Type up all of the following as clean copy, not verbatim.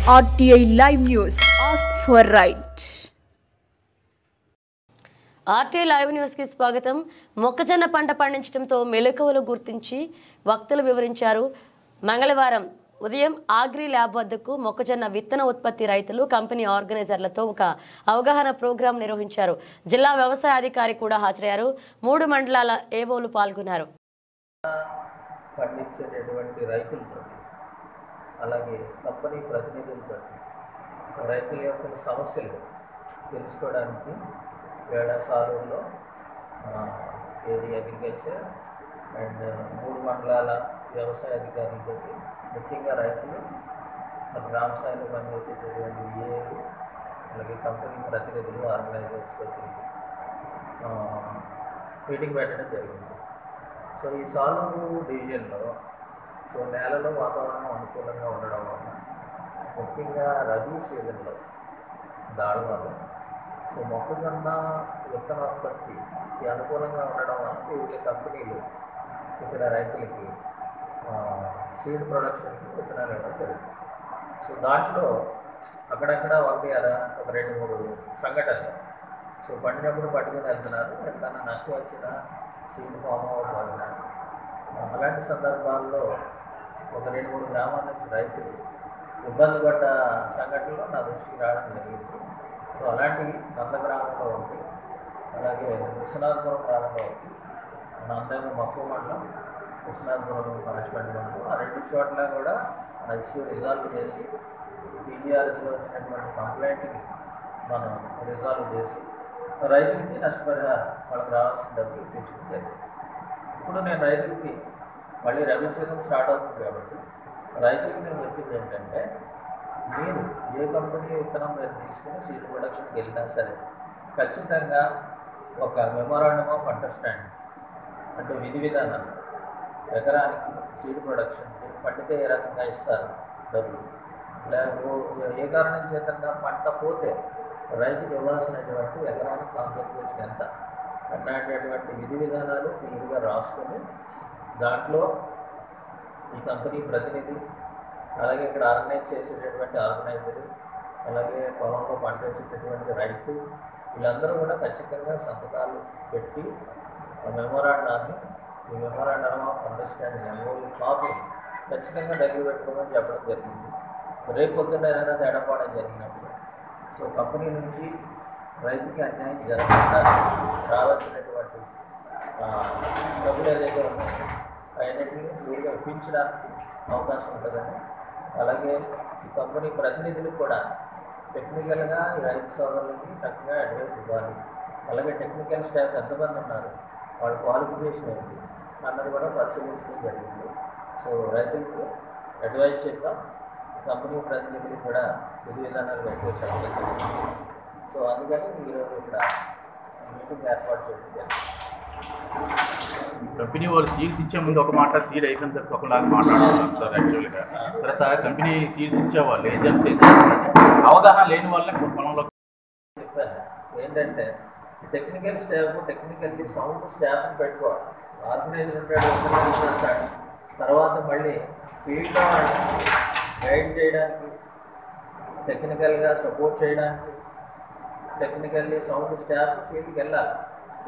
RTI Live News. Ask for right. RTI Live News కి స్వాగతం. మొక్కజొన్న పంట పండించడంతో మెలకువలు గుర్తించి వక్తలు వివరించారు. మంగళవారం ఉదయం ఆగ్రి ల్యాబ్ వద్దకు మొక్కజొన్న విత్తన ఉత్పత్తి రైతులు కంపెనీ ఆర్గనైజర్లతో ఒక అవగాహన ప్రోగ్రాం నిర్వహించారు. జిల్లా వ్యవసాయ అధికారి కూడా హాజరయ్యారు. 3 మండలాల ఏవోలు పాల్గొన్నారు. పండించేటటువంటి రైతులతో అలాగే కంపెనీ ప్రతినిధులతో రైతుల యొక్క సమస్యలు తెలుసుకోవడానికి వేళాసాలలో ఏది అగ్రికల్చర్ అండ్ 3 మండలాల వ్యవసాయ అధికారులతో ముఖ్యంగా రైతులు గ్రామ స్థాయిలో పనిచేసేటటువంటి విఏలు అలాగే కంపెనీ ప్రతినిధులు ఆర్గనైజర్స్ తోటి మీటింగ్ పెట్టడం జరిగింది. సో ఈ సాలూరు డివిజన్లో నేలలో వాతావరణం అనుకూలంగా ఉండడం వల్ల ముఖ్యంగా రబీ సీజన్లో దాడి వల్ల మొక్కజొన్న విత్తనోత్పత్తికి అనుకూలంగా ఉండడం వల్ల వివిధ కంపెనీలు ఇక్కడ రైతులకి సీడ్ ప్రొడక్షన్కి విత్తనాలు ఇవ్వడం జరుగుతుంది. దాంట్లో అక్కడక్కడ ఒక 2-3 సంఘటనలు పండినప్పుడు పట్టుకుని వెళ్తున్నారు. ఎక్కడన్నా నష్టం వచ్చినా సీడ్ ఫామ్ అవ్వకపోయినా అలాంటి సందర్భాల్లో ఒక 2-3 గ్రామాల నుంచి రైతులు ఇబ్బంది పడ్డ సంఘటనలో నా దృష్టికి రావడం జరిగింది. అలాంటి నంద గ్రామంలో ఒకటి, అలాగే విశ్వనాథపురం గ్రామంలో ఒకటి, నందేమో మక్కువ మండలం, విశ్వనాథపురం పనిష్మెంట్ మండలం, ఆ 2 చోట్ల కూడా ఆ ఇష్యూ రిజాల్వ్ చేసి టీఆర్ఎస్లో వచ్చినటువంటి కంప్లైంట్ని మనం రిజాల్వ్ చేసి రైతులకి నష్టపరిహారం వాళ్ళకి రావాల్సిన డబ్బులు ఇప్పించడం జరిగింది. ఇప్పుడు నేను రైతులకి మళ్ళీ రబీ సీజన్ స్టార్ట్ అవుతుంది కాబట్టి రైతులకి నేను చెప్పింది ఏంటంటే, మీరు ఏ కంపెనీ విత్తనం మీరు తీసుకుని సీడ్ ప్రొడక్షన్కి వెళ్ళినా సరే ఖచ్చితంగా ఒక మెమోరాండమ్ ఆఫ్ అండర్స్టాండింగ్ అంటే విధి విధానాలు ఎకరానికి సీడ్ ప్రొడక్షన్కి పండితే ఏ రకంగా ఇస్తారు డబ్బులు, లేకపోతే ఏ కారణం చేతంగా పంట పోతే రైతుకి ఇవ్వాల్సినటువంటి ఎకరానికి కాంపెన్సేషన్ ఎంత అన్నటువంటి విధి విధానాలు క్లియర్గా రాసుకొని దాంట్లో ఈ కంపెనీ ప్రతినిధి అలాగే ఇక్కడ ఆర్గనైజ్ చేసేటటువంటి ఆర్గనైజరు అలాగే పొలంలో పంట వేసేటటువంటి రైతు వీళ్ళందరూ కూడా ఖచ్చితంగా సంతకాలు పెట్టి మెమోరాండాన్ని ఈ memorandum of understanding MoU copy ఖచ్చితంగా దగ్గర పెట్టుకోమని చెప్పడం జరిగింది. రేపు పొద్దున్న ఏదైనా తేడాపాడం జరిగినప్పుడు కంపెనీ నుంచి రైతుకి అన్యాయం జరగకుండా రావాల్సినటువంటి డబ్బులు ఏదైతే ఉన్నాయో అవన్నింటినీ ఫ్రీగా ఇప్పించడానికి అవకాశం ఉంటుందని, అలాగే ఈ కంపెనీ ప్రతినిధులకు కూడా టెక్నికల్గా ఈ రైతు సోదరులకి చక్కగా అడ్వైస్ ఇవ్వాలి. అలాగే టెక్నికల్ స్టాఫ్ ఎంతమంది ఉన్నారు, వాళ్ళ క్వాలిఫికేషన్ ఏంటి అన్నది కూడా పరిశీలించడం జరిగింది. రైతులకు అడ్వైస్ చేద్దాం, కంపెనీ ప్రతినిధులకు కూడా విధి విధానాలు పెట్టేసారు. అందుకని ఈరోజు ఇక్కడ మీటింగ్ ఏర్పాటు చేయడం జరిగింది. కంపెనీ వాళ్ళు సీడ్స్ ఇచ్చే ముందు ఒక మాట, సీడ్ అయిపోయిన తర్వాత ఒకలాగా మాట్లాడుతున్నారు సార్. యాక్చువల్గా తర్వాత కంపెనీ సీడ్స్ ఇచ్చేవాళ్ళు ఏజెంట్స్ అవగాహన లేని వాళ్ళకి పొలంలో చెప్పాను ఏంటంటే టెక్నికల్ స్టాఫ్ టెక్నికల్లీ సౌండ్ స్టాఫ్ని పెట్టుకోవాలి. ఆర్గనైజర్ ఉంటాడు, తర్వాత మళ్ళీ ఫీల్డ్లో గైడ్ చేయడానికి, టెక్నికల్గా సపోర్ట్ చేయడానికి టెక్నికల్లీ సౌండ్ స్టాఫ్ ఫీల్డ్కి వెళ్ళాలి.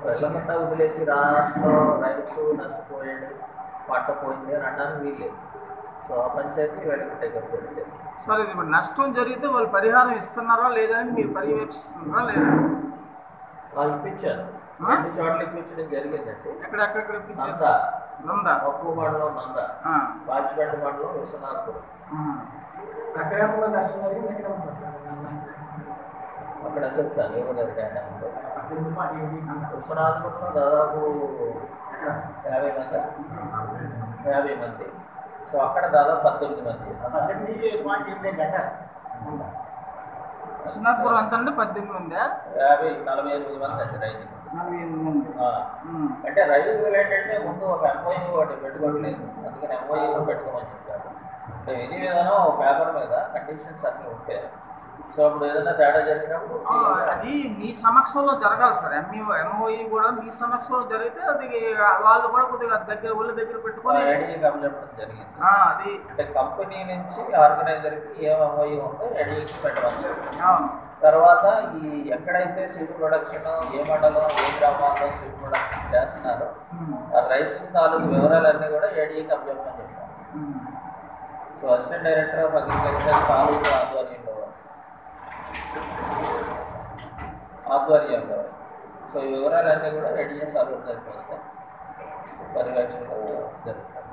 వెళ్ళకుండా వదిలేసి రాష్ట్రంలో రైతు నష్టపోయాడు, పంట పోయింది అని అనడానికి వీల్లేదు. ఆ పంచాయతీ వీళ్ళకి టేకప్ చేయలేదు. సార్, ఇది ఇప్పుడు నష్టం జరిగితే వాళ్ళు పరిహారం ఇస్తున్నారా లేదని మీరు పర్యవేక్షిస్తున్నారా లేదా? వాళ్ళు ఇప్పించారు, 2 చోట్ల ఇప్పించడం జరిగిందండి. ఎక్కడెక్కడ ఇప్పించారు? నంద మక్కువ మండలం, నంద పాచిపెట్ట మండలం, విశ్వనాథపురం. అక్కడ చెప్తాను ఏమో జరిగాయంటే విశ్వనాథపురంలో దాదాపు 50 మంది. అక్కడ దాదాపు 19 మంది. విశ్వనాథపురం అంత అంటే 18 మంది, 48 మంది అండి రైతులు. 48 మంది అంటే రైతులు ఏంటంటే ముందు ఒక ఎంఓయూ ఒకటి పెట్టుకోవట్లేదు, అందుకని ఎంఓయూ పెట్టుకోమని చెప్పారు. విధి విధానం ఒక పేపర్ మీద కండిషన్స్ అన్నీ ఉంటే సో అప్పుడు ఏదైనా తేడా జరిగినప్పుడు అది మీ సమక్షంలో జరగాలి సార్. ఎంఓఈ కూడా మీ సమక్షంలో జరిగితే అది వాళ్ళు కూడా కొద్దిగా ఒళ్ళు దగ్గర పెట్టుకొని ఏడీకి అప్పచెప్పడం జరిగింది. అది అంటే కంపెనీ నుంచి ఆర్గనైజర్కి ఏం ఎంఓఈ ఉందో ఏడీకి పెట్టడం. తర్వాత ఈ ఎక్కడైతే సీడ్ ప్రొడక్షన్, ఏ మండలం, ఏ గ్రామాల్లో సీడ్ ప్రొడక్షన్ చేస్తున్నారో ఆ రైతు తాలూకు వివరాలన్నీ కూడా ఏడీకి అప్పచెప్పమని చెప్పాం. So assistant director of agriculture తాలూకు ఆధ్వర్యంలో సో ఈ వివరాలన్నీ కూడా ఏడీఎస్ ఆధ్వర్యంలోకి వస్తాయి, పర్యవేక్షణలో జరుగుతాయి.